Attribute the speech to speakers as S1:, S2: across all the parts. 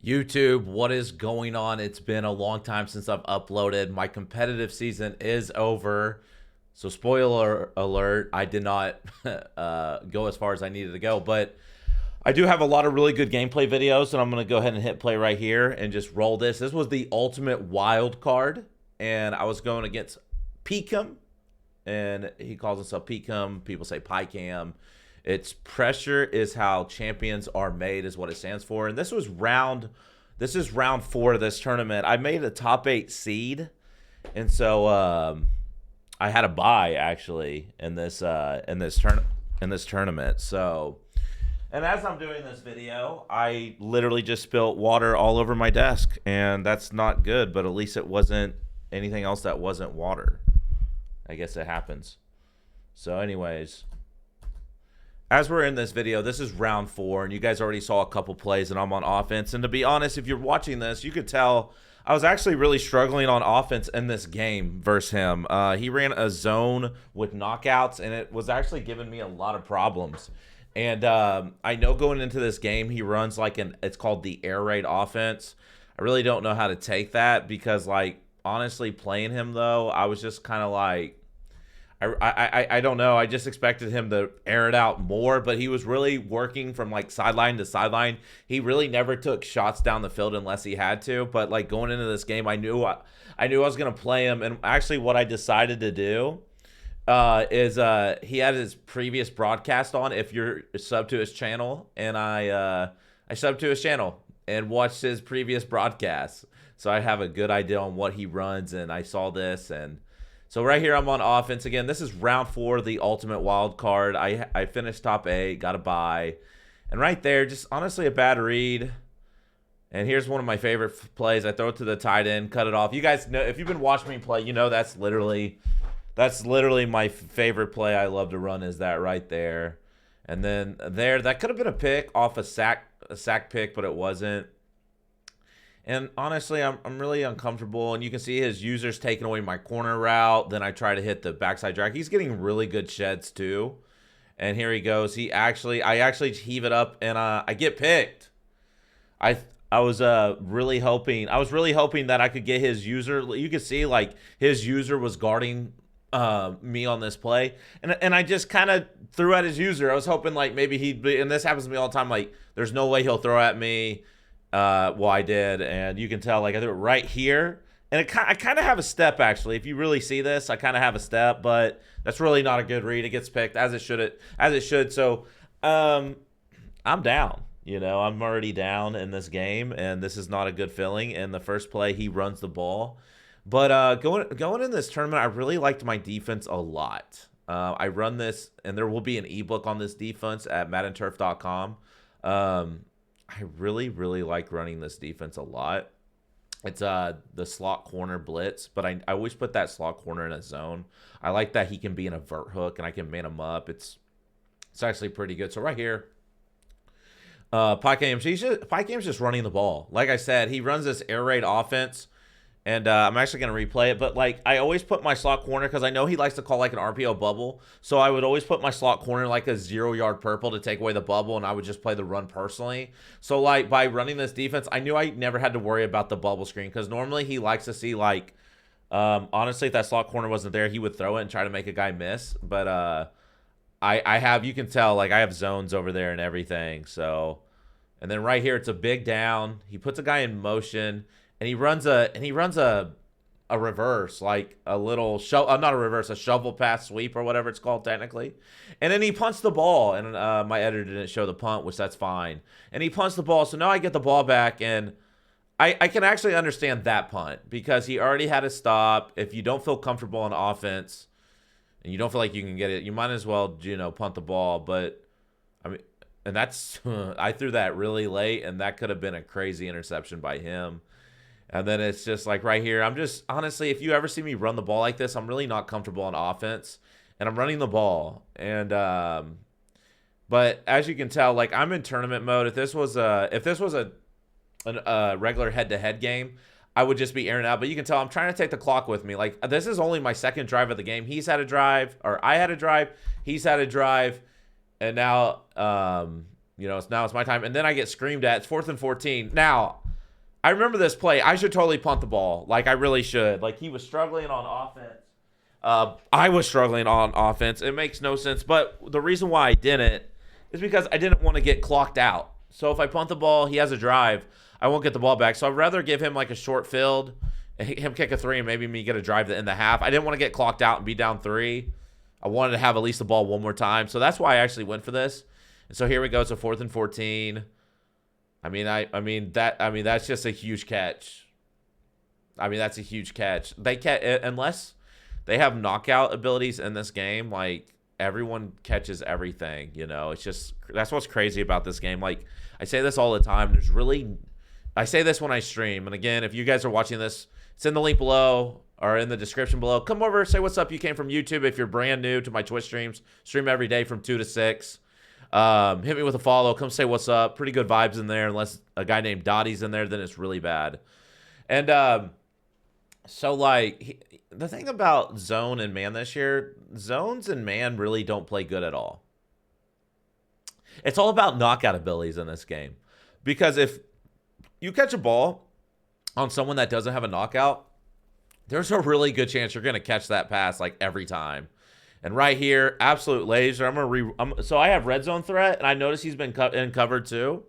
S1: YouTube, what is going on? It's been a long time since I've uploaded. My competitive season is over. So, spoiler alert, I did not go as far as I needed to go. But I do have a lot of really good gameplay videos, and I'm going to go ahead and hit play right here and just roll this. This was the ultimate wild card, and I was going against Peakum, and he calls himself Peakum. People say Pycam. It's pressure is how champions are made is what it stands for. And this is round 4 of this tournament. I made a top 8 seed. And so I had a bye actually in this tournament. So, and as I'm doing this video, I literally just spilt water all over my desk, and that's not good, but at least it wasn't anything else that wasn't water. I guess it happens. So anyways, as we're in this video, this is round 4, and you guys already saw a couple plays, and I'm on offense. And to be honest, if you're watching this, you could tell I was actually really struggling on offense in this game versus him. He ran a zone with knockouts, and it was actually giving me a lot of problems. And I know going into this game, he runs like it's called the air raid offense. I really don't know how to take that because, like, honestly, playing him, though, I was just kind of like, I don't know. I just expected him to air it out more, but he was really working from like sideline to sideline. He really never took shots down the field unless he had to. But like going into this game, I knew I was gonna play him. And actually, what I decided to do is he had his previous broadcast on. If you're sub to his channel, and I subbed to his channel and watched his previous broadcasts, so I have a good idea on what he runs. And I saw this and. So right here, I'm on offense again. This is round 4, the ultimate wild card. I finished top 8, got a bye. And right there, just honestly a bad read. And here's one of my favorite plays. I throw it to the tight end, cut it off. You guys know, if you've been watching me play, you know that's literally my favorite play I love to run is that right there. And then there, that could have been a pick off a sack pick, but it wasn't. And honestly, I'm really uncomfortable. And you can see his users taking away my corner route. Then I try to hit the backside drag. He's getting really good sheds too. And here he goes. I actually heave it up and I get picked. I was really hoping that I could get his user. You could see like his user was guarding me on this play. And I just kind of threw at his user. I was hoping like maybe he'd be, and this happens to me all the time, like there's no way he'll throw at me. Well, I did, and you can tell like I threw it right here, and I kind of have a step actually. If you really see this, I kind of have a step, but that's really not a good read. It gets picked as it should. So, I'm down. You know, I'm already down in this game, and this is not a good feeling. In the first play, he runs the ball, but going in this tournament, I really liked my defense a lot. I run this, and there will be an ebook on this defense at MaddenTurf.com. I really, really like running this defense a lot. It's the slot corner blitz, but I always put that slot corner in a zone. I like that he can be in a vert hook, and I can man him up. It's actually pretty good. So right here, Pycam's just running the ball. Like I said, he runs this air raid offense, and I'm actually going to replay it. But, like, I always put my slot corner because I know he likes to call, like, an RPO bubble. So I would always put my slot corner like a 0-yard purple to take away the bubble, and I would just play the run personally. So, like, by running this defense, I knew I never had to worry about the bubble screen because normally he likes to see, like, honestly, if that slot corner wasn't there, he would throw it and try to make a guy miss. But I have, you can tell, like, I have zones over there and everything. So, and then right here, it's a big down. He puts a guy in motion. And he runs a reverse, like a little not a reverse, a shovel pass sweep or whatever it's called technically. And then he punts the ball, and my editor didn't show the punt, which that's fine. And he punts the ball, so now I get the ball back, and I can actually understand that punt because he already had a stop. If you don't feel comfortable on offense and you don't feel like you can get it, you might as well, punt the ball. But I mean, and that's I threw that really late, and that could have been a crazy interception by him. And then it's just like right here, I'm just, honestly, if you ever see me run the ball like this, I'm really not comfortable on offense. And I'm running the ball. And, but as you can tell, like I'm in tournament mode. If this was a regular head-to-head game, I would just be airing out. But you can tell I'm trying to take the clock with me. Like this is only my second drive of the game. He's had a drive, or I had a drive. He's had a drive. And now, now it's my time. And then I get screamed at. It's 4th and 14. Now, I remember this play. I should totally punt the ball. Like, I really should. Like, he was struggling on offense. I was struggling on offense. It makes no sense. But the reason why I didn't is because I didn't want to get clocked out. So if I punt the ball, he has a drive, I won't get the ball back. So I'd rather give him like a short field, him kick a 3, and maybe me get a drive in the half. I didn't want to get clocked out and be down 3. I wanted to have at least the ball one more time. So that's why I actually went for this. And so here we go. So 4th and 14. I mean that's just a huge catch. I mean, that's a huge catch. They can't, unless they have knockout abilities in this game, like, everyone catches everything, you know. It's just, that's what's crazy about this game. Like, I say this all the time. I say this when I stream. And again, if you guys are watching this, it's in the link below or in the description below. Come over, say what's up. You came from YouTube. If you're brand new to my Twitch streams, stream every day from 2 to 6. Hit me with a follow. Come say what's up. Pretty good vibes in there. Unless a guy named Dottie's in there, then it's really bad. And so, like, the thing about zone and man this year, zones and man really don't play good at all. It's all about knockout abilities in this game. Because if you catch a ball on someone that doesn't have a knockout, there's a really good chance you're going to catch that pass, like, every time. And right here, absolute laser. So I have red zone threat, and I notice he's been in cover too.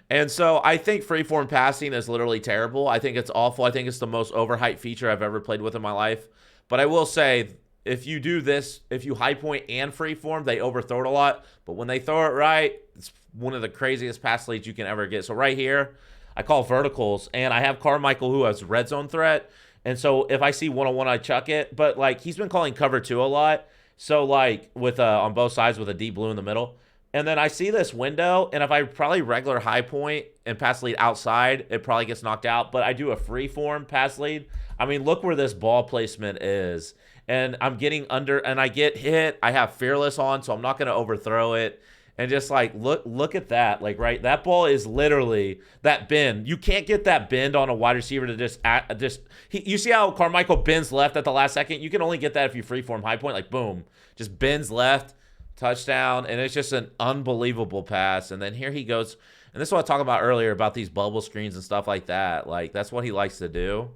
S1: And so I think freeform passing is literally terrible. I think it's awful. I think it's the most overhyped feature I've ever played with in my life. But I will say, if you do this, if you high point and freeform, they overthrow it a lot. But when they throw it right, it's one of the craziest pass leads you can ever get. So right here, I call verticals, and I have Carmichael who has red zone threat. And so if I see one-on-one, I chuck it. But, like, he's been calling cover 2 a lot. So, like, with on both sides with a deep blue in the middle. And then I see this window, and if I probably regular high point and pass lead outside, it probably gets knocked out. But I do a free form pass lead. I mean, look where this ball placement is. And I'm getting under, and I get hit. I have Fearless on, so I'm not going to overthrow it. And just, like, look at that. Like, right, that ball is literally that bend. You can't get that bend on a wide receiver to you see how Carmichael bends left at the last second? You can only get that if you freeform high point. Like, boom, just bends left. Touchdown, and it's just an unbelievable pass. And then here he goes, and this is what I talked about earlier about these bubble screens and stuff like that. Like, that's what he likes to do.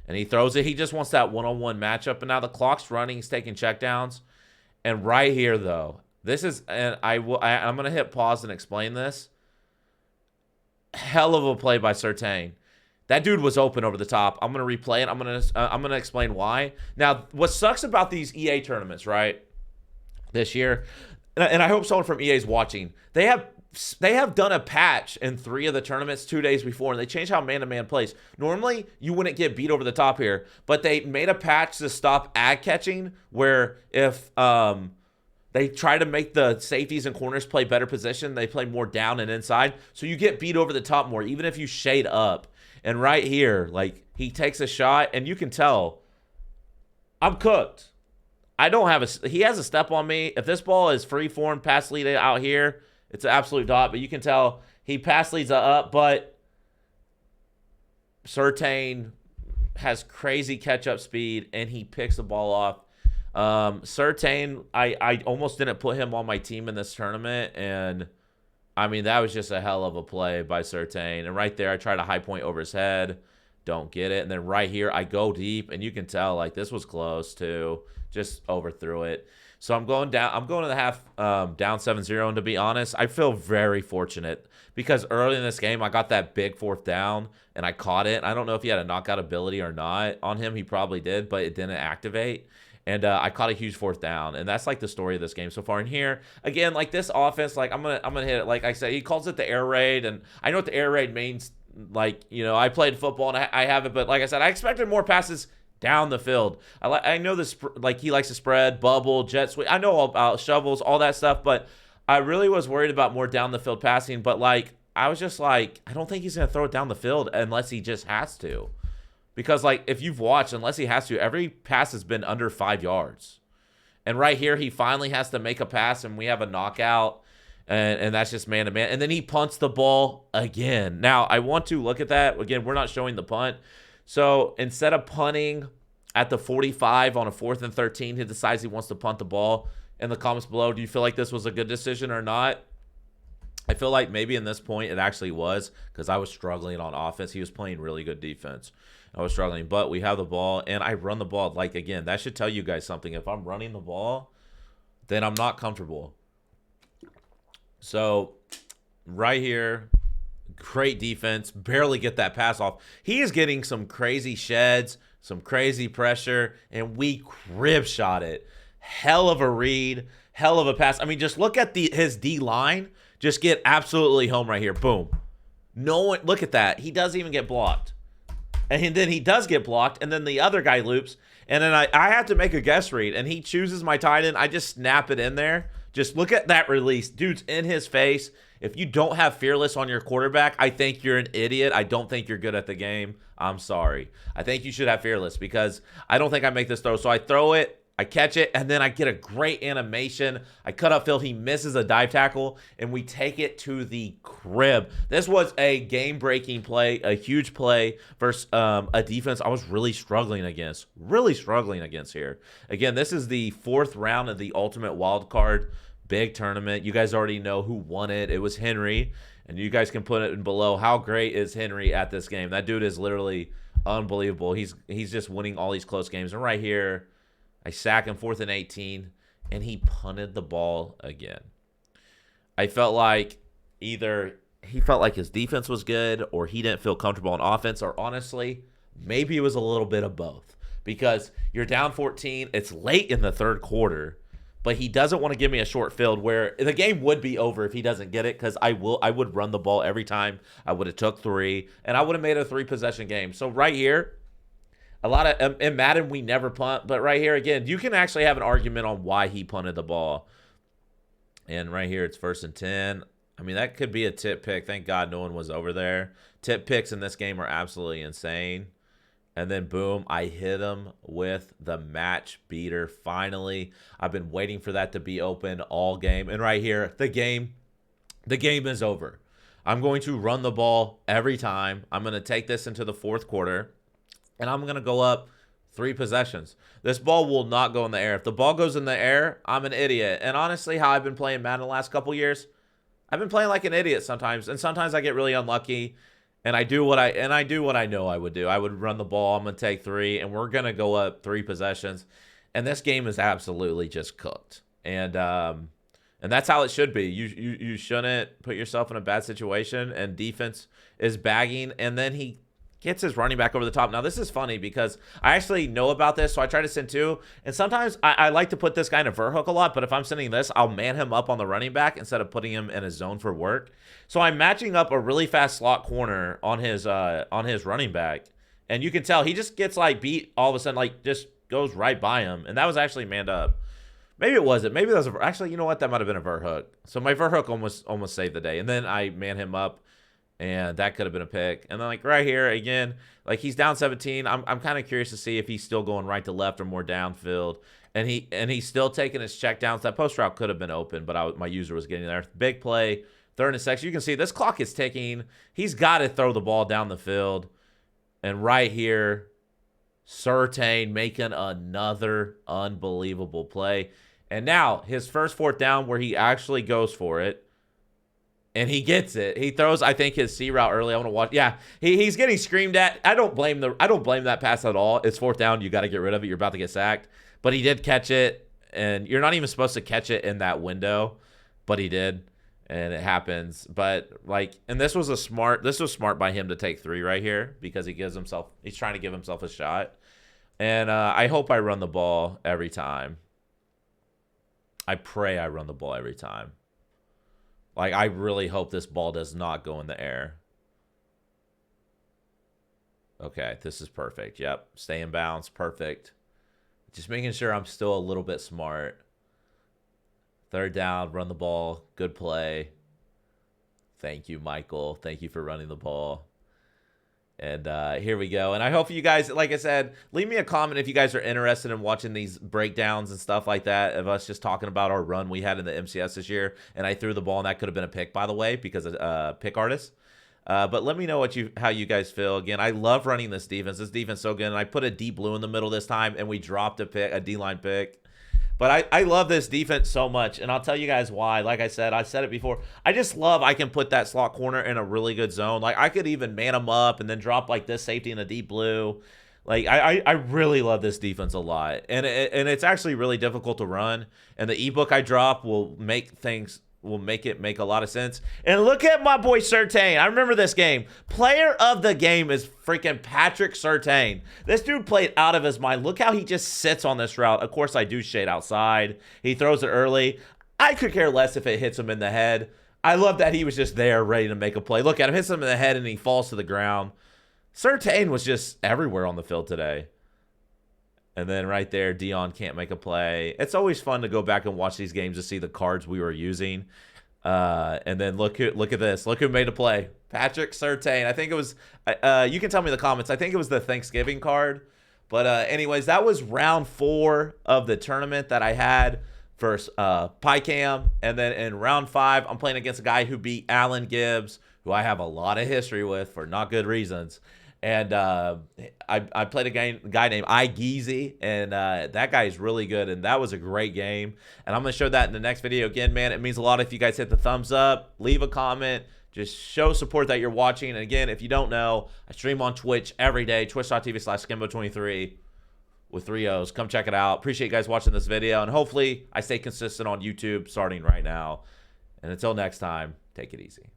S1: And he throws it. He just wants that one-on-one matchup. And now the clock's running. He's taking checkdowns. And right here, though, this is, and I'm going to hit pause and explain this. Hell of a play by Surtain. That dude was open over the top. I'm going to replay it. I'm going to explain why. Now, what sucks about these EA tournaments, right, this year, and I hope someone from EA is watching, they have done a patch in 3 of the tournaments 2 days before, and they changed how man-to-man plays. Normally, you wouldn't get beat over the top here, but they made a patch to stop ag catching, where if they try to make the safeties and corners play better position, they play more down and inside, so you get beat over the top more, even if you shade up. And right here, like, he takes a shot, and you can tell, I'm cooked. He has a step on me. If this ball is free form, pass lead out here, it's an absolute dot. But you can tell he pass leads up, but Surtain has crazy catch-up speed, and he picks the ball off. Surtain, I almost didn't put him on my team in this tournament, and, I mean, that was just a hell of a play by Surtain. And right there, I try to high point over his head. Don't get it. And then right here, I go deep, and you can tell, like, this was close, too. Just overthrew it. So I'm going down. I'm going to the half down 7-0. And to be honest, I feel very fortunate because early in this game, I got that big 4th down, and I caught it. I don't know if he had a knockout ability or not on him. He probably did, but it didn't activate. And I caught a huge 4th down. And that's, like, the story of this game so far. And here, again, like, this offense, like, I'm gonna hit it. Like I said, he calls it the air raid. And I know what the air raid means. Like, you know, I played football, and I have it. But like I said, I expected more passes down the field. I know this, like, he likes to spread, bubble, jet sweep. I know all about shovels, all that stuff, but I really was worried about more down the field passing. But, like, I was just like, I don't think he's going to throw it down the field unless he just has to. Because, like, if you've watched, unless he has to, every pass has been under 5 yards. And right here, he finally has to make a pass, and we have a knockout, and that's just man-to-man. And then he punts the ball again. Now, I want to look at that. Again, we're not showing the punt. So instead of punting at the 45 on a 4th and 13, he decides he wants to punt the ball. In the comments below, do you feel like this was a good decision or not? I feel like maybe in this point it actually was because I was struggling on offense. He was playing really good defense. I was struggling, but we have the ball, and I run the ball. Like, again, that should tell you guys something. If I'm running the ball, then I'm not comfortable. So, right here, great defense. Barely get that pass off. He is getting some crazy sheds, some crazy pressure, and we crib shot it. Hell of a read, hell of a pass. I mean, just look at his D-line. Just get absolutely home right here. Boom. No one, look at that. He doesn't even get blocked. And then he does get blocked, and then the other guy loops, and then I have to make a guess read, and he chooses my tight end. I just snap it in there. Just look at that release. Dude's in his face. If you don't have fearless on your quarterback, I think you're an idiot. I don't think you're good at the game. I'm sorry. I think you should have fearless because I don't think I make this throw. So I throw it. I catch it, and then I get a great animation. I cut upfield. He misses a dive tackle, and we take it to the crib. This was a game-breaking play, a huge play versus a defense I was really struggling against. Here. Again, this is the 4th round of the Ultimate Wildcard big tournament. You guys already know who won it. It was Henry, and you guys can put it in below. How great is Henry at this game? That dude is literally unbelievable. He's just winning all these close games. And right here, I sack him 4th and 18, and he punted the ball again. I felt like either he felt like his defense was good or he didn't feel comfortable on offense, or honestly, maybe it was a little bit of both because you're down 14. It's late in the 3rd quarter, but he doesn't want to give me a short field where the game would be over if he doesn't get it because I would run the ball every time. I would have took 3, and I would have made a 3-possession game. So right here, a lot of in Madden we never punt, but right here again, you can actually have an argument on why he punted the ball. And right here, it's 1st and 10. I mean, that could be a tip pick. Thank God no one was over there. Tip picks in this game are absolutely insane. And then boom, I hit him with the match beater. Finally, I've been waiting for that to be open all game. And right here, the game is over. I'm going to run the ball every time. I'm going to take this into the 4th quarter. And I'm going to go up 3 possessions. This ball will not go in the air. If the ball goes in the air, I'm an idiot. And honestly, how I've been playing Madden the last couple years, I've been playing like an idiot sometimes. And sometimes I get really unlucky. And I do what I know I would do. I would run the ball. I'm going to take 3. And we're going to go up 3 possessions. And this game is absolutely just cooked. And that's how it should be. You shouldn't put yourself in a bad situation. And defense is bagging. And then he gets his running back over the top. Now, this is funny because I actually know about this, so I try to send 2. And sometimes I like to put this guy in a vert hook a lot, but if I'm sending this, I'll man him up on the running back instead of putting him in a zone for work. So I'm matching up a really fast slot corner on his running back. And you can tell he just gets like beat all of a sudden, like just goes right by him. And that was actually manned up. Maybe it wasn't. Maybe that was actually, you know what? That might have been a vert hook. So my vert hook almost saved the day. And then I man him up. And that could have been a pick. And then, like, right here, again, like, he's down 17. I'm kind of curious to see if he's still going right to left or more downfield. And he's still taking his check downs. That post route could have been open, but my user was getting there. Big play, 3rd and 6. You can see this clock is ticking. He's got to throw the ball down the field. And right here, Surtain making another unbelievable play. And now, his first 4th down where he actually goes for it. And he gets it. He throws, I think, his C route early. I want to watch. Yeah, he's getting screamed at. I don't blame that pass at all. It's 4th down. You got to get rid of it. You're about to get sacked. But he did catch it, and you're not even supposed to catch it in that window, but he did, and it happens. But like, and this was smart by him to take 3 right here because he's trying to give himself a shot. And I hope I run the ball every time. I pray I run the ball every time. Like, I really hope this ball does not go in the air. Okay, this is perfect. Yep, stay in bounds. Perfect. Just making sure I'm still a little bit smart. 3rd down, run the ball. Good play. Thank you, Michael. Thank you for running the ball. And here we go. And I hope you guys, like I said, leave me a comment if you guys are interested in watching these breakdowns and stuff like that of us just talking about our run we had in the MCS this year. And I threw the ball, and that could have been a pick, by the way, because of pick artist. But let me know how you guys feel. Again, I love running this defense. This defense is so good. And I put a deep blue in the middle this time, and we dropped a D-line pick. But I love this defense so much, and I'll tell you guys why. Like I said it before. I just love I can put that slot corner in a really good zone. Like, I could even man them up and then drop, like, this safety in a deep blue. Like, I really love this defense a lot. And it's actually really difficult to run. And the ebook I drop will make it make a lot of sense. And look at my boy Surtain. I remember this game. Player of the game is freaking Patrick Surtain. This dude played out of his mind. Look how he just sits on this route. Of course, I do shade outside. He throws it early. I could care less if it hits him in the head. I love that he was just there ready to make a play. Look at him. Hits him in the head, and he falls to the ground. Surtain was just everywhere on the field today. And then right there, Dion can't make a play. It's always fun to go back and watch these games to see the cards we were using. And then look at this. Look who made a play. Patrick Surtain. I think it was, you can tell me in the comments, I think it was the Thanksgiving card. But anyways, that was round 4 of the tournament that I had for PyCam. And then in round 5, I'm playing against a guy who beat Alan Gibbs, who I have a lot of history with for not good reasons. And I played a guy named iGeezy, and that guy is really good, and that was a great game. And I'm going to show that in the next video. Again, man, it means a lot if you guys hit the thumbs up, leave a comment, just show support that you're watching. And again, if you don't know, I stream on Twitch every day, twitch.tv/Skimbo23 with 3 O's. Come check it out. Appreciate you guys watching this video, and hopefully I stay consistent on YouTube starting right now. And until next time, take it easy.